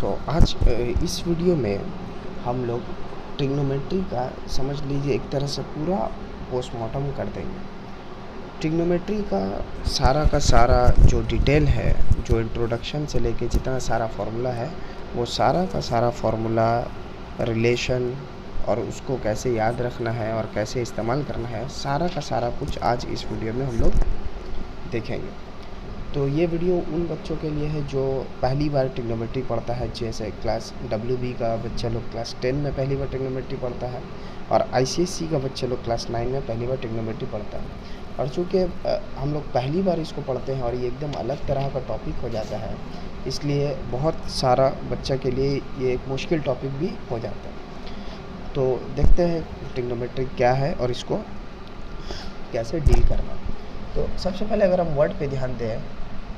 तो आज इस वीडियो में हम लोग ट्रिग्नोमेट्री का समझ लीजिए एक तरह से पूरा पोस्टमार्टम कर देंगे। ट्रिग्नोमेट्री का सारा जो डिटेल है, जो इंट्रोडक्शन से लेके जितना सारा फार्मूला है, वो सारा का सारा फार्मूला, रिलेशन और उसको कैसे याद रखना है और कैसे इस्तेमाल करना है, सारा का सारा कुछ आज इस वीडियो में हम लोग देखेंगे। तो ये वीडियो उन बच्चों के लिए है जो पहली बार ट्रिग्नोमेट्री पढ़ता है, जैसे क्लास WB का बच्चा लोग क्लास 10 में पहली बार ट्रिग्नोमेट्री पढ़ता है और ICSE का बच्चे लोग क्लास 9 में पहली बार ट्रिग्नोमेट्री पढ़ता है। और चूँकि हम लोग पहली बार इसको पढ़ते हैं और ये एकदम अलग तरह का टॉपिक हो जाता है, इसलिए बहुत सारा बच्चा के लिए ये एक मुश्किल टॉपिक भी हो जाता है। तो देखते हैं ट्रिग्नोमेट्री क्या है और इसको कैसे डील करना। तो सबसे पहले अगर हम वर्ड पे ध्यान दें,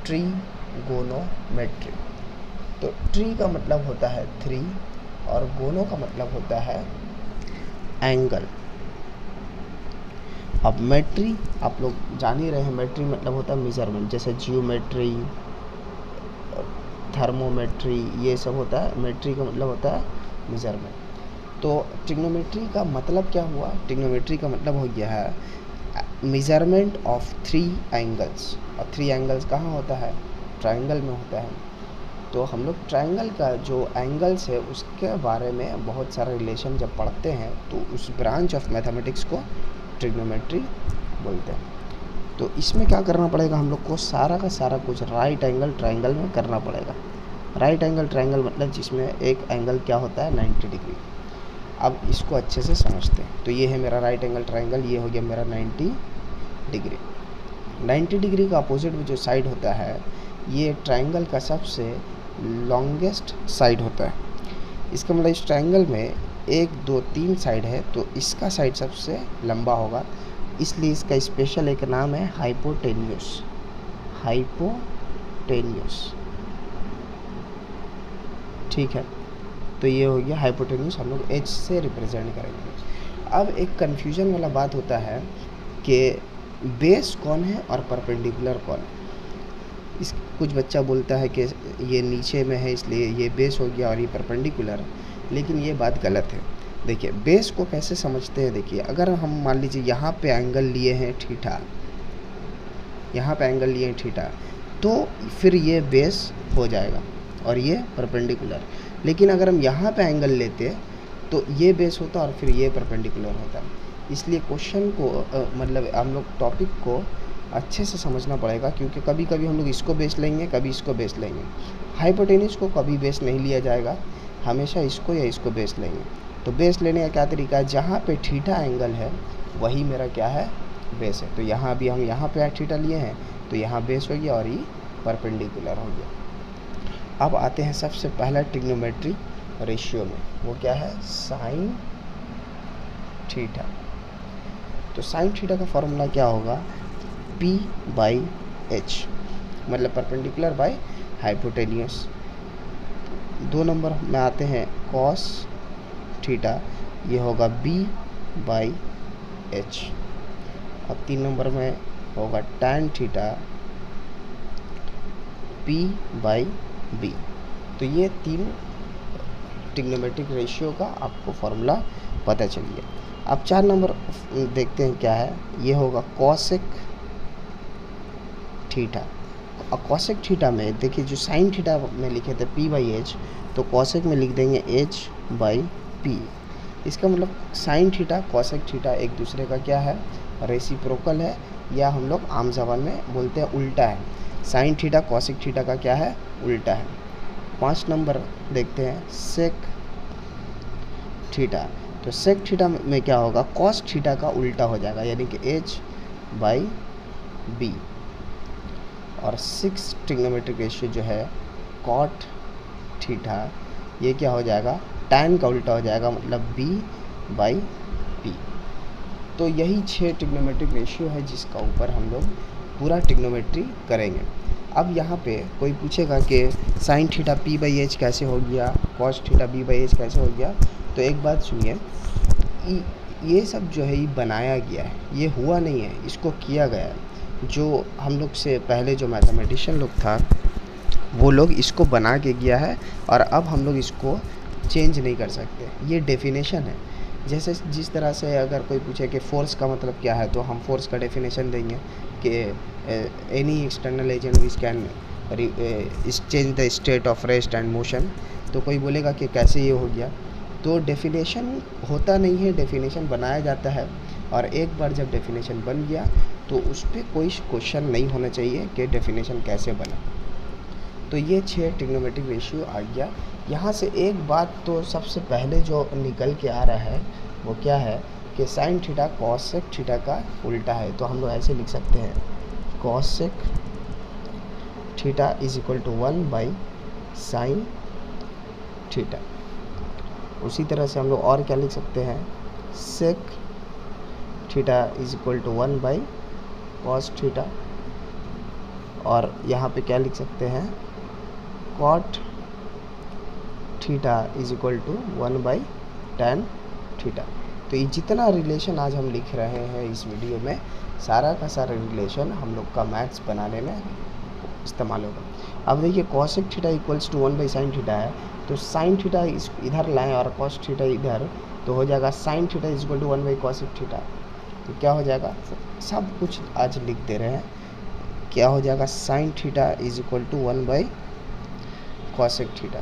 ट्रिगोनोमेट्री, तो ट्री का मतलब होता है 3 और गोनो का मतलब होता है एंगल। अब मेट्री आप लोग जान ही रहे हैं, मेट्री मतलब होता है मेजरमेंट, जैसे जियोमेट्री, थर्मोमेट्री, ये सब होता है। मेट्री का मतलब होता है मेजरमेंट। तो ट्रिग्नोमेट्री का मतलब क्या हुआ? ट्रिग्नोमेट्री का मतलब हो गया है मेजरमेंट ऑफ 3 एंगल्स। और 3 एंगल्स कहाँ होता है? ट्रायंगल में होता है। तो हम लोग ट्रायंगल का जो एंगल्स है उसके बारे में बहुत सारा रिलेशन जब पढ़ते हैं तो उस ब्रांच ऑफ मैथमेटिक्स को ट्रिग्नोमेट्री बोलते हैं। तो इसमें क्या करना पड़ेगा हम लोग को? सारा का सारा कुछ राइट एंगल ट्रायंगल में करना पड़ेगा। राइट एंगल ट्रायंगल मतलब जिसमें एक एंगल क्या होता है? 90 डिग्री। अब इसको अच्छे से समझते हैं। तो ये है मेरा राइट एंगल ट्रायंगल, ये हो गया मेरा 90 डिग्री। 90 डिग्री का अपोजिट में जो साइड होता है, ये ट्रायंगल का सबसे लॉन्गेस्ट साइड होता है। इसका मतलब इस ट्रायंगल में 1 2 3 साइड है, तो इसका साइड सबसे लंबा होगा, इसलिए इसका स्पेशल एक नाम है हाइपोटेन्यूस। हाइपोटेन्यूस, ठीक है। तो ये हो गया हाइपोटेन्यूस, हम लोग H से रिप्रेजेंट करेंगे। अब एक कन्फ्यूजन वाला बात होता है कि बेस कौन है और परपेंडिकुलर कौन है। इस कुछ बच्चा बोलता है कि ये नीचे में है इसलिए ये बेस हो गया और ये परपेंडिकुलर, लेकिन ये बात गलत है। देखिए बेस को कैसे समझते हैं। देखिए अगर हम मान लीजिए यहाँ पे एंगल लिए हैं थीटा, यहाँ पे एंगल लिए हैं थीटा, तो फिर ये बेस हो जाएगा और ये परपेंडिकुलर। लेकिन अगर हम यहाँ पे एंगल लेते तो ये बेस होता और फिर ये परपेंडिकुलर होता। इसलिए क्वेश्चन को मतलब हम लोग टॉपिक को अच्छे से समझना पड़ेगा, क्योंकि कभी कभी हम लोग इसको बेस लेंगे, कभी इसको बेस लेंगे। हाइपोटेन्यूस को कभी बेस नहीं लिया जाएगा, हमेशा इसको या इसको बेस लेंगे। तो बेस लेने का क्या तरीका है? जहाँ पे थीटा एंगल है वही मेरा क्या है? बेस है। तो यहाँ अभी हम यहाँ पे थीटा लिए हैं तो यहाँ बेस हो गया और ये परपेंडिकुलर हो गया। अब आते हैं सबसे पहला ट्रिग्नोमेट्री रेशियो में, वो क्या है? Sign theta. तो साइन थीटा का फॉर्मूला क्या होगा? P/H, मतलब परपेंडिकुलर बाय हाइपोटेन्यूस। 2 नंबर में आते हैं कॉस थीटा, ये होगा B/H। अब 3 नंबर में होगा टैन थीटा, P/B। तो ये 3 ट्रिग्नोमेट्रिक रेशियो का आपको फॉर्मूला पता चल गया। अब 4 नंबर देखते हैं क्या है। ये होगा कॉसेक थीटा। और कॉसेक थीटा में देखिए जो साइन थीटा में लिखे थे P/H, तो कॉसेक में लिख देंगे H/P। इसका मतलब साइन थीटा कॉसेक थीटा एक दूसरे का क्या है? रेसिप्रोकल है, या हम लोग आम ज़बान में बोलते हैं उल्टा है। साइन थीटा कॉसेक थीटा का क्या है? उल्टा है। 5 नंबर देखते हैं सेक थीटा। तो सेक थीटा में क्या होगा? कॉस थीटा का उल्टा हो जाएगा, यानी कि H/B। और 6 ट्रिग्नोमेट्रिक रेशियो जो है कॉट थीटा, ये क्या हो जाएगा? टैन का उल्टा हो जाएगा, मतलब B/P। तो यही 6 ट्रिग्नोमेट्रिक रेशियो है जिसका ऊपर हम लोग पूरा ट्रिग्नोमेट्री करेंगे। अब यहाँ पे कोई पूछेगा कि साइन थीटा P/H कैसे हो गया, कॉस थीटा B/H कैसे हो गया। तो एक बात सुनिए, ये सब जो है ये बनाया गया है, ये हुआ नहीं है, इसको किया गया है। जो हम लोग से पहले जो मैथमेटिशियन लोग था वो लोग इसको बना के गया है और अब हम लोग इसको चेंज नहीं कर सकते। ये डेफिनेशन है। जैसे जिस तरह से अगर कोई पूछे कि फ़ोर्स का मतलब क्या है, तो हम फ़ोर्स का डेफिनेशन देंगे कि any external agent which can change the state of rest and motion. तो कोई बोलेगा कि कैसे ये हो गया। तो डेफिनेशन होता नहीं है, डेफिनेशन बनाया जाता है, और एक बार जब डेफिनेशन बन गया तो उस पर कोई क्वेश्चन नहीं होना चाहिए कि डेफिनेशन कैसे बना। तो ये 6 ट्रिग्नोमेट्रिक रेशियो आ गया। यहाँ से एक बात तो सबसे पहले जो निकल के आ रहा है वो क्या है कि साइन थीटा कॉसेक थीटा का उल्टा है। तो हम लोग ऐसे लिख सकते हैं, cosec theta is equal to 1 by sine theta. उसी तरह से हम लोग और क्या लिख सकते हैं, sec theta is equal to 1 by cos theta. और यहाँ पे क्या लिख सकते हैं, cot theta is equal to 1 by tan theta. तो ये जितना रिलेशन आज हम लिख रहे हैं इस वीडियो में, सारा का सारा रिलेशन हम लोग का मैथ्स बनाने में इस्तेमाल होगा। अब देखिए cosec theta equals to 1 by sine theta है, तो साइन थीटा इधर लाएं और कॉस थीटा इधर, तो हो जाएगा sine theta is equal to 1 by cosec theta. तो क्या हो जाएगा, सब कुछ आज लिख दे रहे हैं, क्या हो जाएगा, sine theta is equal to 1 by cosec theta.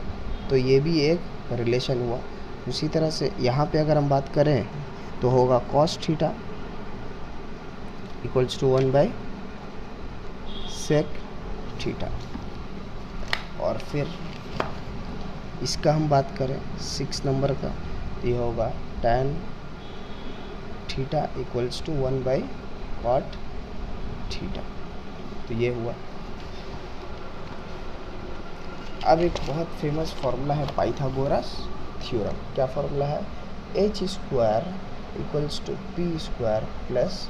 तो ये भी एक रिलेशन हुआ। उसी तरह से यहाँ पे अगर हम बात करें तो होगा cos theta equals to 1 by sec theta. और फिर इसका हम बात करें 6 नंबर का, तो ये होगा tan theta equals to 1 by cot theta. तो ये हुआ। अब एक बहुत फेमस फार्मूला है पाइथागोरस थ्योरम। क्या फार्मूला है, H square equals to P square plus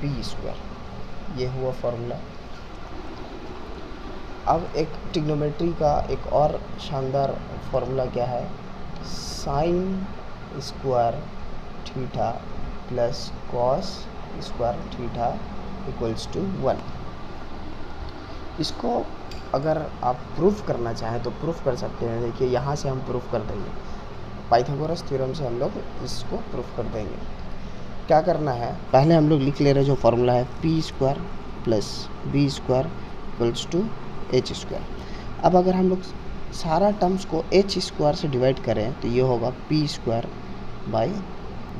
B square. ये हुआ फार्मूला। अब एक ट्रिग्नोमेट्री का एक और शानदार फार्मूला क्या है, sine square theta plus cos square theta equals to 1। इसको अगर आप प्रूफ करना चाहें तो प्रूफ कर सकते हैं। देखिए यहाँ से हम प्रूफ कर देंगे, पाइथागोरस थ्योरम से हम लोग इसको प्रूफ कर देंगे। क्या करना है, पहले हम लोग लिख ले रहे हैं जो फार्मूला है, P square plus B square equals to H square. अब अगर हम लोग सारा टर्म्स को एच स्क्वायर से डिवाइड करें तो ये होगा P square by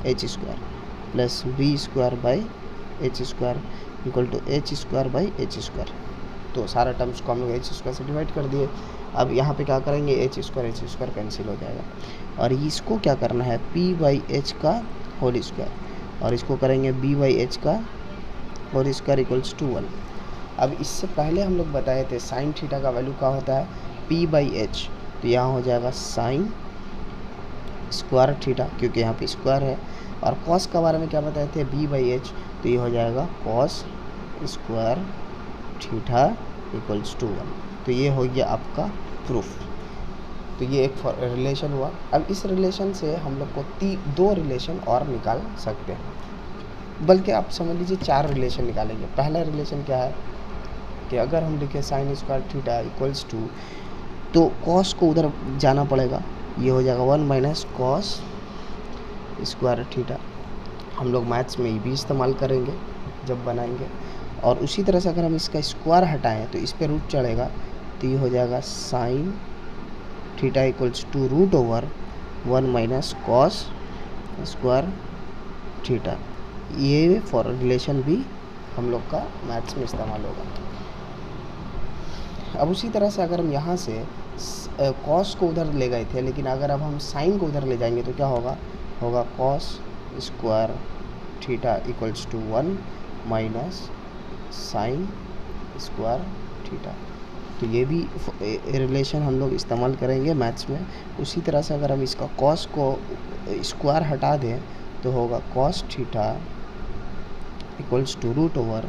H square plus B square by H square equal to H square by H square. तो सारा टर्म्स को हम लोग एच स्क्वायर से डिवाइड कर दिए। अब यहाँ पे क्या करेंगे, एच स्क्वायर कैंसिल हो जाएगा, और इसको क्या करना है, पी बाई एच का होल स्क्वायर, और इसको करेंगे बी बाई एच का होल स्क्वायर इक्वल्स टू 1। अब इससे पहले हम लोग बताए थे साइन थीटा का वैल्यू क्या होता है, पी बाई एच। तो यहाँ हो जाएगा साइन स्क्वायर थीटा, क्योंकि यहाँ पे स्क्वायर है। और कॉस के बारे में क्या बताए थे, बी बाई एच। तो ये हो जाएगा cos square theta equals to 1। तो ये हो गया आपका प्रूफ। तो ये एक रिलेशन हुआ। अब इस रिलेशन से हम लोग को 2 रिलेशन और निकाल सकते हैं, बल्कि आप समझ लीजिए 4 रिलेशन निकालेंगे। पहला रिलेशन क्या है कि अगर हम लिखें sine square theta equals to, तो कॉस को उधर जाना पड़ेगा, ये हो जाएगा 1 माइनस कॉस स्क्वायर थीटा। हम लोग मैथ्स में ये भी इस्तेमाल करेंगे जब बनाएंगे। और उसी तरह से अगर हम इसका स्क्वायर हटाएं तो इस पे रूट चढ़ेगा, तो ये हो जाएगा sine theta equals to root over 1 minus cos square theta. ये फॉर रिलेशन भी हम लोग का मैथ्स में इस्तेमाल होगा। अब उसी तरह से अगर हम यहाँ से कॉस को उधर ले गए थे, लेकिन अगर अब हम साइन को उधर ले जाएंगे तो क्या होगा, cos square theta equals to 1 minus sine square theta. तो ये भी रिलेशन हम लोग इस्तेमाल करेंगे मैथ्स में। उसी तरह से अगर हम इसका कॉस को स्क्वायर हटा दें तो होगा cos theta equals to root over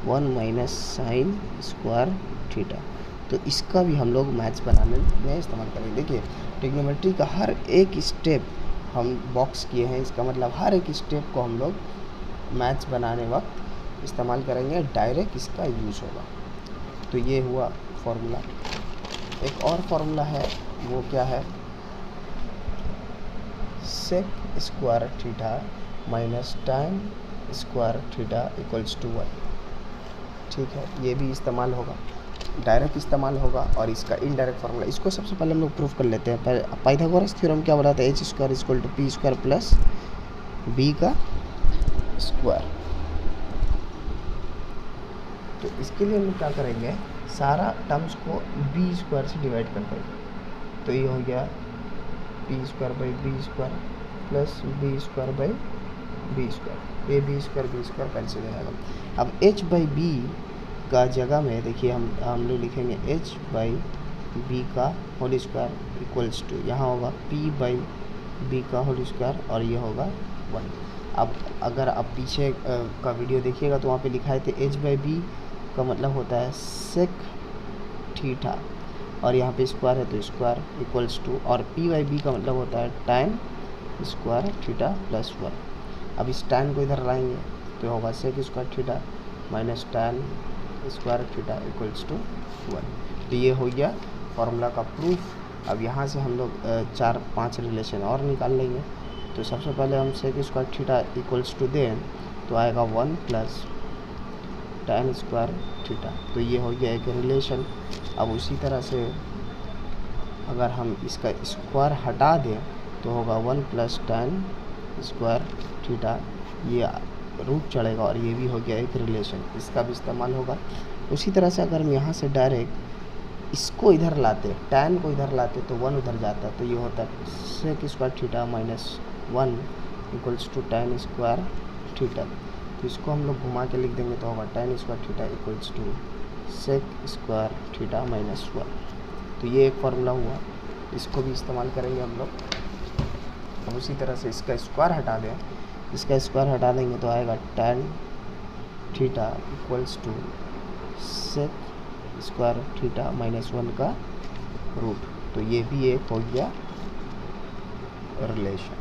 1 minus sine square theta. तो इसका भी हम लोग मैथ्स बनाने में इस्तेमाल करेंगे। देखिए ट्रिग्नोमेट्री का हर एक स्टेप हम बॉक्स किए हैं, इसका मतलब हर एक स्टेप को हम लोग मैथ्स बनाने वक्त इस्तेमाल करेंगे, डायरेक्ट इसका यूज़ होगा। तो ये हुआ फार्मूला। एक और फार्मूला है, वो क्या है, sec square theta minus tan square theta equals to 1। ठीक है, ये भी इस्तेमाल होगा, डायरेक्ट इस्तेमाल होगा और इसका इनडायरेक्ट फार्मूला। इसको सबसे पहले हम लोग प्रूफ कर लेते हैं। पाइथागोरस थ्योरम क्या बताता है, H square equal to P square plus B का स्क्वायर। तो इसके लिए हम लोग क्या करेंगे, सारा टर्म्स को बी स्क्वायर से डिवाइड कर देंगे। तो ये हो गया P square by B square plus B square by B square. ये बी स्क्वायर कैंसिल हो जाएगा। अब एच बाई बी का जगह में देखिए हम लोग लिखेंगे एच बाई बी का होल स्क्वायर इक्वल्स टू, यहाँ होगा पी बाई बी का होल स्क्वायर और ये होगा 1। अब अगर आप पीछे का वीडियो देखिएगा तो वहाँ पे लिखा है थे एच बाई बी का मतलब होता है सेक थीटा और यहाँ पे स्क्वायर है तो स्क्वायर इक्वल्स टू, और पी बाई बी का मतलब होता है tan स्क्वायर थीटा प्लस 1। अब इस tan को इधर लाएंगे तो होगा sec square theta minus tan square theta equals to 1। तो ये हो गया फार्मूला का प्रूफ। अब यहाँ से हम लोग 4-5 रिलेशन और निकाल लेंगे। तो सबसे पहले हम sec square theta equals to दें तो आएगा 1 प्लस tan स्क्वायर थीटा। तो ये हो गया एक रिलेशन। अब उसी तरह से अगर हम इसका स्क्वायर हटा दें तो होगा 1 प्लस tan स्क्वायर थीटा, ये रूट चढ़ेगा और ये भी हो गया एक रिलेशन, इसका भी इस्तेमाल होगा। उसी तरह से अगर हम यहाँ से डायरेक्ट इसको इधर लाते, tan को इधर लाते तो 1 उधर जाता, तो ये होता है sec square theta minus 1 equals to tan square theta. तो इसको हम लोग घुमा के लिख देंगे तो होगा tan square theta equals to sec square theta minus 1। तो ये एक फार्मूला हुआ, इसको भी इस्तेमाल करेंगे हम लोग। अब उसी तरह से इसका स्क्वायर हटा दें, इसका स्क्वायर हटा देंगे तो आएगा tan theta equals to sec square theta minus 1 का रूट। तो ये भी एक हो गया रिलेशन।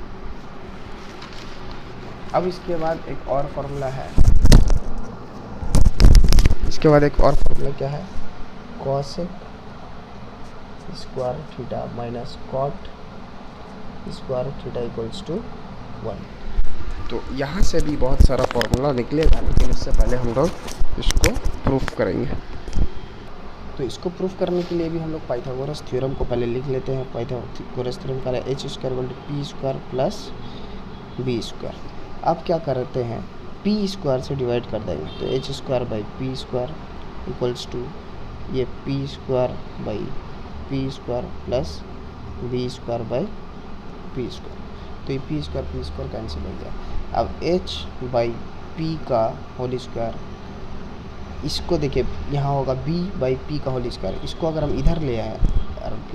अब इसके बाद एक और फार्मूला है, इसके बाद एक और फार्मूला क्या है, cosec square theta minus cot square theta equals to 1। तो यहाँ से भी बहुत सारा फार्मूला निकलेगा, लेकिन इससे पहले हम लोग इसको प्रूफ करेंगे। तो इसको प्रूफ करने के लिए भी हम लोग पाइथागोरस थ्योरम को पहले लिख लेते हैं। पाइथागोरस थ्योरम का H square equal to P square plus B square. अब क्या करते हैं, पी स्क्वायर से डिवाइड कर देंगे तो H square by P square equals to ये P square by P square plus B square by P square. तो ये पी स्क्वायर कैंसिल हो गया। अब h बाई पी का होल स्क्वायर, इसको देखिए यहाँ होगा b बाई पी का होल स्क्वायर, इसको अगर हम इधर ले आए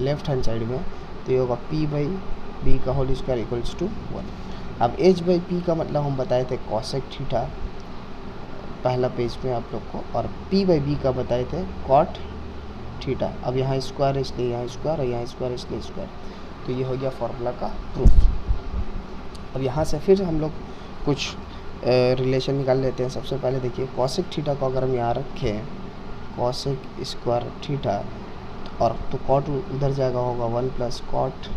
लेफ्ट हैंड साइड में तो ये होगा p बाई बी का होल स्क्वायर इक्वल्स टू 1। अब h बाई पी का मतलब हम बताए थे कॉसेक थीटा पहला पेज में आप लोग को, और p बाई बी का बताए थे कॉट थीटा। अब यहाँ स्क्वायर है इसलिए यहाँ स्क्वायर और यहाँ स्क्वायर इसलिए स्क्वायर। तो ये हो गया फार्मूला का प्रूफ। अब यहाँ से फिर हम लोग कुछ रिलेशन निकाल लेते हैं। सबसे पहले देखिए कॉसेक थीटा को अगर हम यहाँ रखें कॉसेक स्क्वायर थीटा और तो कॉट उधर जाएगा, होगा 1 प्लस कॉट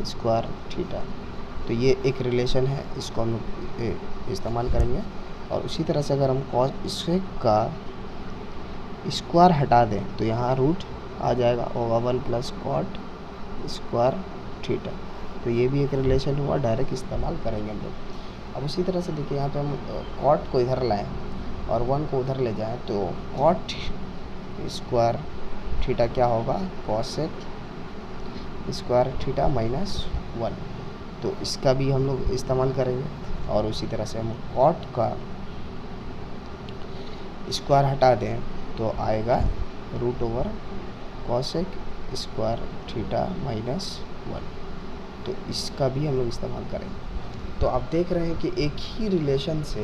स्क्वायर थीटा। तो ये एक रिलेशन है, इसको हम लोग इस्तेमाल करेंगे। और उसी तरह से अगर हम कॉसेक का स्क्वायर हटा दें तो यहाँ रूट आ जाएगा, होगा 1 प्लस कॉट स्क्वायर थीटा। तो ये भी एक रिलेशन हुआ, डायरेक्ट इस्तेमाल करेंगे हम लोग। अब उसी तरह से देखिए यहाँ पे हम कॉट को इधर लाएं और 1 को उधर ले जाएं तो कॉट स्क्वायर थीटा क्या होगा, कॉसेक स्क्वायर थीटा माइनस 1। तो इसका भी हम लोग इस्तेमाल करेंगे। और उसी तरह से हम कॉट का स्क्वायर हटा दें तो आएगा root over cosec square theta minus 1। तो इसका भी हम लोग इस्तेमाल करेंगे। तो आप देख रहे हैं कि एक ही रिलेशन से,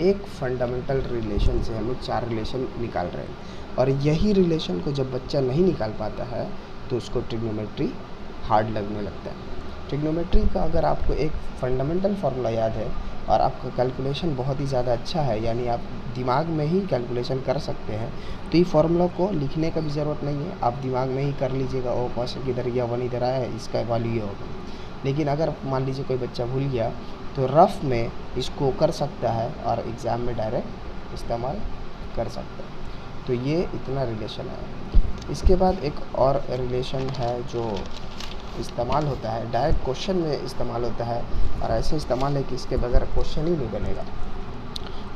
एक फंडामेंटल रिलेशन से हम लोग 4 रिलेशन निकाल रहे हैं। और यही रिलेशन को जब बच्चा नहीं निकाल पाता है तो उसको ट्रिग्नोमेट्री हार्ड लगने लगता है। ट्रिग्नोमेट्री का अगर आपको एक फंडामेंटल फार्मूला याद है और आपका कैलकुलेशन बहुत ही ज़्यादा अच्छा है, यानी आप दिमाग में ही कैलकुलेशन कर सकते हैं, तो ये फार्मूला को लिखने का भी ज़रूरत नहीं है, आप दिमाग में ही कर लीजिएगा। ओ कॉसेक इधर या 1 इधर आया है, इसका वैल्यू ये होगा। लेकिन अगर मान लीजिए कोई बच्चा भूल गया तो रफ में इसको कर सकता है और एग्ज़ाम में डायरेक्ट इस्तेमाल कर सकता है। तो ये इतना रिलेशन है। इसके बाद एक और रिलेशन है जो इस्तेमाल होता है, डायरेक्ट क्वेश्चन में इस्तेमाल होता है, और ऐसे इस्तेमाल है कि इसके बगैर क्वेश्चन ही नहीं बनेगा।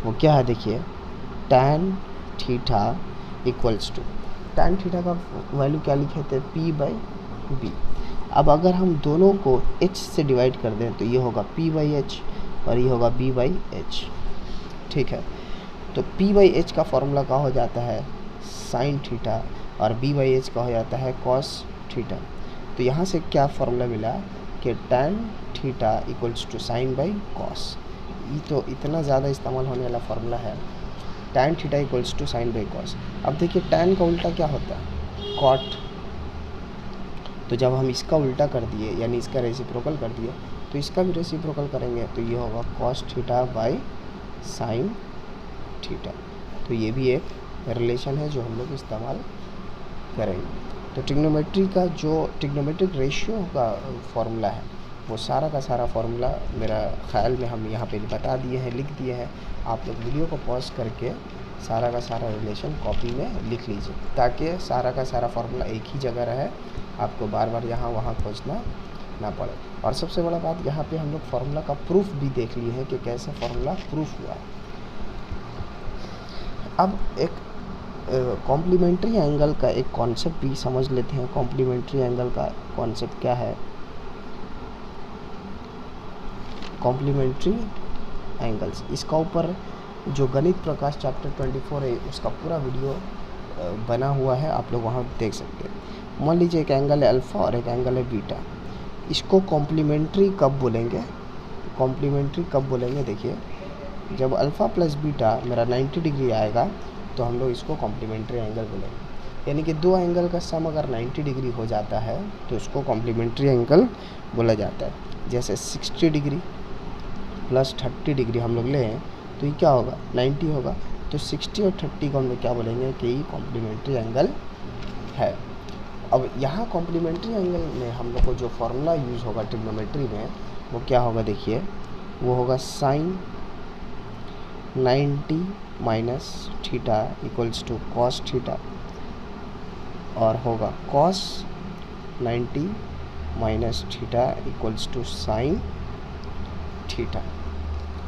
वो क्या है देखिए, tan theta equals to, tan theta का वैल्यू क्या लिखे थे, p/b। अब अगर हम दोनों को h से डिवाइड कर दें तो ये होगा p/h और ये होगा b/h। ठीक है, तो p/h का फॉर्मूला क्या हो जाता है, साइन थीटा, और b/h का हो जाता है कॉस थीटा। तो यहाँ से क्या फॉर्मूला मिला कि tan theta equals to sine by cos. ये तो इतना ज़्यादा इस्तेमाल होने वाला फार्मूला है, tan theta equals to sine by cos. अब देखिए tan का उल्टा क्या होता है, कॉट। तो जब हम इसका उल्टा कर दिए यानी इसका रेसिप्रोकल कर दिए तो इसका भी रेसिप्रोकल करेंगे, तो ये होगा cos theta by sine theta. तो ये भी एक रिलेशन है जो हम लोग इस्तेमाल करेंगे। तो ट्रिग्नोमेट्री का जो ट्रिग्नोमेट्रिक रेशियो का फॉर्मूला है वो सारा का सारा फॉर्मूला मेरा ख्याल में हम यहाँ पे बता दिए हैं, लिख दिए हैं। आप लोग वीडियो को पॉज करके सारा का सारा रिलेशन कॉपी में लिख लीजिए, ताकि सारा का सारा फार्मूला एक ही जगह रहे, आपको बार बार यहाँ वहाँ खोजना ना पड़े। और सबसे बड़ा बात, यहाँ पे हम लोग फार्मूला का प्रूफ भी देख लिए हैं कि कैसे फार्मूला प्रूफ हुआ है। अब एक कॉम्प्लीमेंट्री एंगल का एक कॉन्सेप्ट भी समझ लेते हैं। कॉम्प्लीमेंट्री एंगल का कॉन्सेप्ट क्या है, कॉम्प्लीमेंट्री एंगल्स, इसका ऊपर जो गणित प्रकाश चैप्टर 24 है उसका पूरा वीडियो बना हुआ है, आप लोग वहाँ देख सकते हैं। मान लीजिए एक एंगल है अल्फ़ा और एक एंगल है बीटा, इसको कॉम्प्लीमेंट्री कब बोलेंगे, कॉम्प्लीमेंट्री कब बोलेंगे, देखिए जब अल्फ़ा प्लस बीटा मेरा 90 डिग्री आएगा तो हम लोग इसको कॉम्प्लीमेंट्री एंगल बोलेंगे। यानी कि दो एंगल का सम अगर 90 डिग्री हो जाता है तो उसको कॉम्प्लीमेंट्री एंगल बोला जाता है। जैसे 60 डिग्री प्लस 30 डिग्री हम लोग लें तो ये क्या होगा, 90 होगा। तो 60 और 30 को हम लोग क्या बोलेंगे कि ये कॉम्प्लीमेंट्री एंगल है। अब यहाँ कॉम्प्लीमेंट्री एंगल में हम लोग को जो फार्मूला यूज़ होगा ट्रिग्नोमेट्री में वो क्या होगा, देखिए वो होगा sine 90 minus theta equals to cos theta, और होगा cos 90 minus theta equals to sine theta.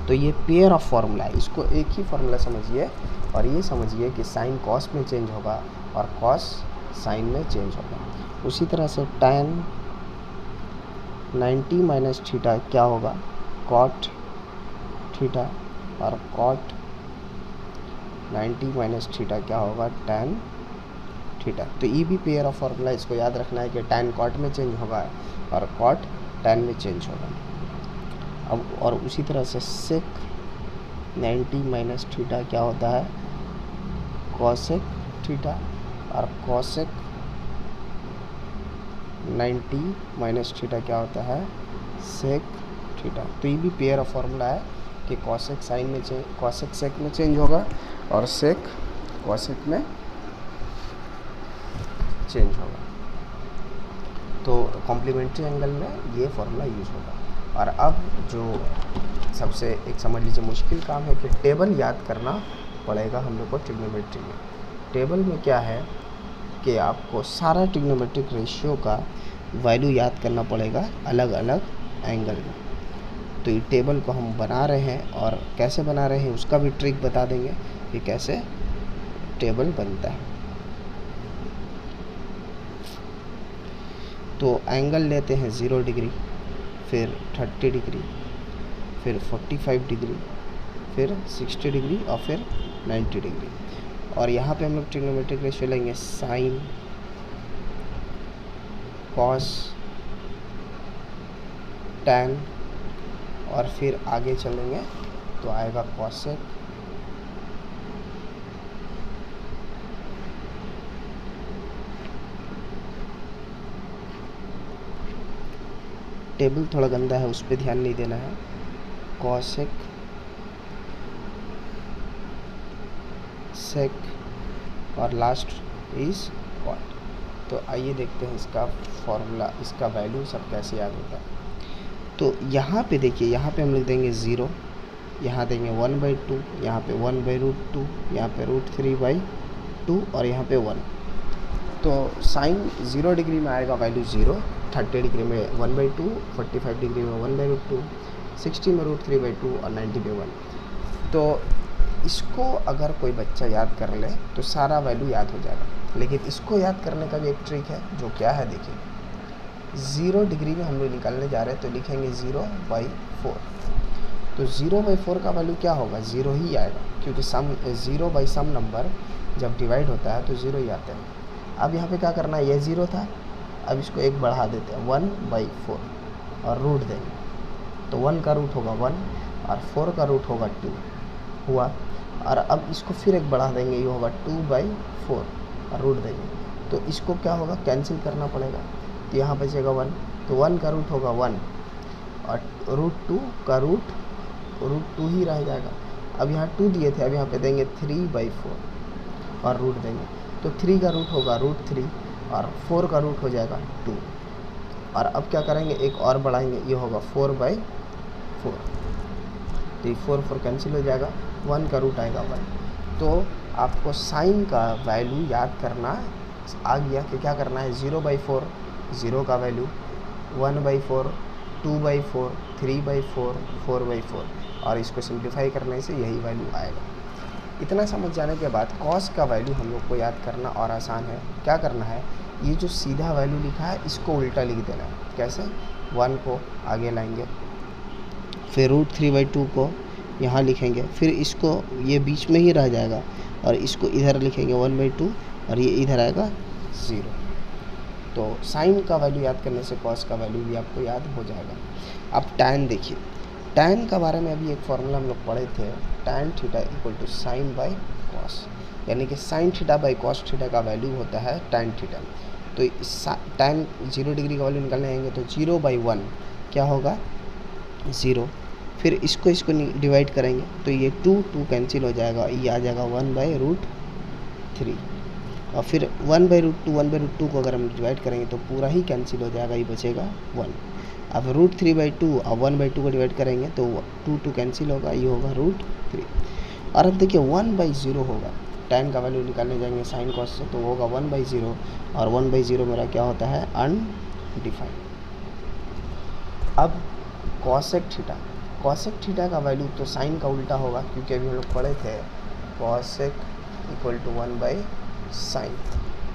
तो ये पेयर ऑफ फार्मूला है, इसको एक ही फार्मूला समझिए और ये समझिए कि साइन कॉस में चेंज होगा और कॉस साइन में चेंज होगा। उसी तरह से tan 90 माइनस थीटा क्या होगा, कॉट थीटा, और कॉट 90 माइनस थीटा क्या होगा, tan थीटा। तो ये भी पेयर ऑफ फार्मूला, इसको याद रखना है कि tan कॉट में चेंज होगा और कॉट tan में चेंज होगा। अब और उसी तरह से सेक 90 माइनस थीटा क्या होता है, कॉसेक थीटा, और कॉसेक 90 माइनस थीटा क्या होता है, सेक थीटा। तो ये भी पेयर ऑफ फार्मूला है कि कॉसेक साइन में चेंज, कॉसेक सेक में चेंज होगा और सेक कॉसेक में चेंज होगा। तो कॉम्प्लीमेंट्री एंगल में ये फार्मूला यूज़ होगा। और अब जो सबसे एक समझ लीजिए मुश्किल काम है कि टेबल याद करना पड़ेगा हम लोग को ट्रिग्नोमेट्री में। टेबल में क्या है कि आपको सारा ट्रिग्नोमेट्रिक रेशियो का वैल्यू याद करना पड़ेगा अलग अलग एंगल में। तो ये टेबल को हम बना रहे हैं और कैसे बना रहे हैं उसका भी ट्रिक बता देंगे कि कैसे टेबल बनता है। तो एंगल लेते हैं 0 डिग्री, फिर 30 डिग्री, फिर 45 डिग्री, फिर 60 डिग्री और फिर 90 डिग्री। और यहाँ पे हम लोग ट्रिग्नोमेट्रिक रेशियो लेंगे साइन, कॉस, टैन, और फिर आगे चलेंगे तो आएगा कॉसेक, टेबल थोड़ा गंदा है उस पर ध्यान नहीं देना है, कॉसेक, सेक और लास्ट इज़ कॉट। तो आइए देखते हैं इसका फॉर्मूला, इसका वैल्यू सब कैसे याद होता है। तो यहाँ पे देखिए, यहाँ पे हम लिख देंगे 0, यहाँ देंगे 1/2, यहाँ पे 1/√2, यहाँ पे √3/2 और यहाँ पे 1। तो साइन 0 डिग्री में आएगा वैल्यू 0, 30 डिग्री में 1/2, 45 डिग्री में 1/√2, 60 में √3/2 और 90 में 1। तो इसको अगर कोई बच्चा याद कर ले तो सारा वैल्यू याद हो जाएगा। लेकिन इसको याद करने का भी एक ट्रिक है, जो क्या है देखिए। 0 डिग्री में हम लोग निकालने जा रहे हैं तो लिखेंगे 0/4। तो 0/4 का वैल्यू क्या होगा, 0 ही आएगा, क्योंकि सम 0 बाई सम नंबर जब डिवाइड होता है तो 0 ही आते हैं। अब यहाँ पे क्या करना है, ये 0 था, अब इसको एक बढ़ा देते हैं 1/4 और रूट देंगे। तो 1 का रूट होगा 1 और 4 का रूट होगा 2 हुआ। और अब इसको फिर एक बढ़ा देंगे, ये होगा 2/4 और रूट देंगे। तो इसको क्या होगा, कैंसिल करना पड़ेगा। तो यहाँ बचेगा 1, तो 1 का रूट होगा 1 और √2 का रूट 2 ही रह जाएगा। अब यहाँ 2 दिए थे, अब यहाँ पे देंगे 3/4 और रूट देंगे। तो 3 का रूट होगा √3 और 4 का रूट हो जाएगा 2। और अब क्या करेंगे, एक और बढ़ाएंगे, ये होगा 4/4। तो ये 4 कैंसिल हो जाएगा, 1 का रूट आएगा 1। तो आपको साइन का वैल्यू याद करना आ गया कि क्या करना है, 0/4 0 का वैल्यू, 1/4, 2/4, 3/4, 4/4 और इसको सिंप्लीफाई करने से यही वैल्यू आएगा। इतना समझ जाने के बाद कॉस का वैल्यू हम लोग को याद करना और आसान है। क्या करना है, ये जो सीधा वैल्यू लिखा है इसको उल्टा लिख देना है। कैसे, 1 को आगे लाएंगे, फिर √3/2 को यहाँ लिखेंगे, फिर इसको ये बीच में ही रह जाएगा और इसको इधर लिखेंगे 1/2 और ये इधर आएगा 0। तो साइन का वैल्यू याद करने से कॉस का वैल्यू भी आपको याद हो जाएगा। अब टैन देखिए, टैन का बारे में अभी एक फॉर्मूला हम लोग पढ़े थे, tan theta = sine by cos, यानी कि sine theta by cos theta का वैल्यू होता है tan थीटा। तो tan 0 डिग्री का वैल्यू निकालने आएंगे तो 0/1 क्या होगा, 0। फिर इसको डिवाइड करेंगे तो ये 2 कैंसिल हो जाएगा, ये आ जाएगा 1/√3 और फिर 1/√2 को अगर हम डिवाइड करेंगे तो पूरा ही कैंसिल हो जाएगा, ये बचेगा 1। अब √3/2 और 1/2 को डिवाइड करेंगे तो 2 कैंसिल होगा, ये होगा √3। और अब देखिए 1/0 होगा, tan का वैल्यू निकालने जाएंगे साइन कॉस से तो होगा 1/0 और 1/0 मेरा क्या होता है, अनडिफाइंड। अब कॉसेक थीटा, कॉसेक थीटा का वैल्यू तो साइन का उल्टा होगा, क्योंकि अभी हम लोग पढ़े थे कॉसेक = 1/sin।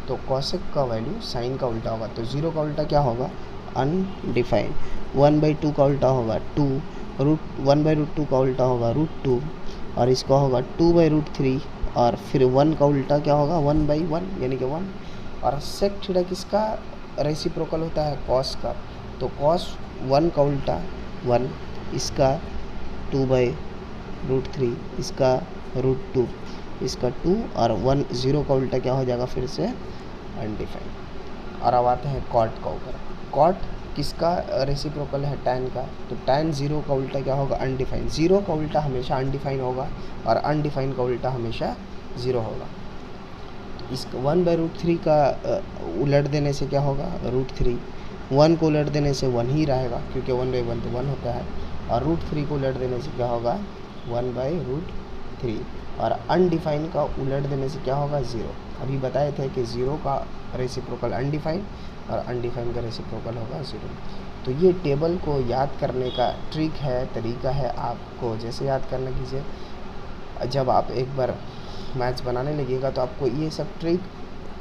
तो कॉसेक का वैल्यू साइन का उल्टा होगा, तो 0 का उल्टा क्या होगा, अनडिफाइंड। 1/2 का उल्टा होगा 2, 1/√2 का उल्टा होगा √2 और इसका होगा 2/√3 और फिर 1 का उल्टा क्या होगा, 1/1 यानी कि 1। और सेक थीटा किसका रेसिप्रोकल होता है, कॉस का। तो कॉस 1 का उल्टा 1, इसका 2/√3, इसका √2, इसका 2 और 0 का उल्टा क्या हो जाएगा, फिर से अनडिफाइंड। और अब आते हैं कॉट का ऊपर। कॉट किसका रेसिप्रोकल है, tan का। तो tan 0 का उल्टा क्या होगा, अनडिफाइंड। 0 का उल्टा हमेशा अनडिफाइंड होगा और अनडिफाइंड का उल्टा हमेशा 0 होगा। इस 1/√3 का उलट देने से क्या होगा, √3। 1 को उलट देने से 1 ही रहेगा, क्योंकि 1/1 तो 1 होता है। और √3 को उलट देने से क्या होगा, 1/√3। और अनडिफाइंड का उलट देने से क्या होगा, 0। अभी बताए थे कि 0 का रेसिप्रोकल अनडिफाइंड और अनडिफाइंड का रेसिप्रोकल होगा 0। तो ये टेबल को याद करने का ट्रिक है, तरीका है। आपको जैसे याद करना कीजिए, जब आप एक बार मैथ्स बनाने लगिएगा तो आपको ये सब ट्रिक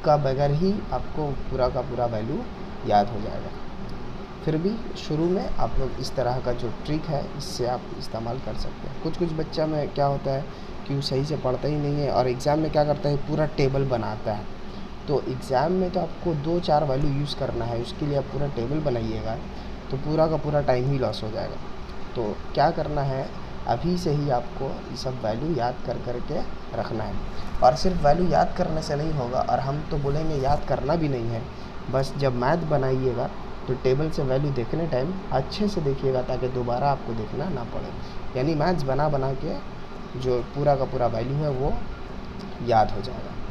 का बगैर ही आपको पूरा का पूरा वैल्यू याद हो जाएगा। फिर भी शुरू में आप लोग इस तरह का जो ट्रिक है इससे आप इस्तेमाल कर सकते हैं। कुछ बच्चा में क्या होता है कि वो सही से पढ़ता ही नहीं है और एग्ज़ाम में क्या करता है, पूरा टेबल बनाता है। तो एग्ज़ाम में तो आपको 2-4 वैल्यू यूज़ करना है, उसके लिए आप पूरा टेबल बनाइएगा तो पूरा का पूरा टाइम ही लॉस हो जाएगा। तो क्या करना है, अभी से ही आपको ये सब वैल्यू याद कर के रखना है। और सिर्फ वैल्यू याद करने से नहीं होगा, और हम तो बोलेंगे याद करना भी नहीं है। बस जब मैथ बनाइएगा तो टेबल से वैल्यू देखने टाइम अच्छे से देखिएगा, ताकि दोबारा आपको देखना ना पड़े। यानी मैथ्स बना के जो पूरा का पूरा वैल्यू है वो याद हो जाएगा।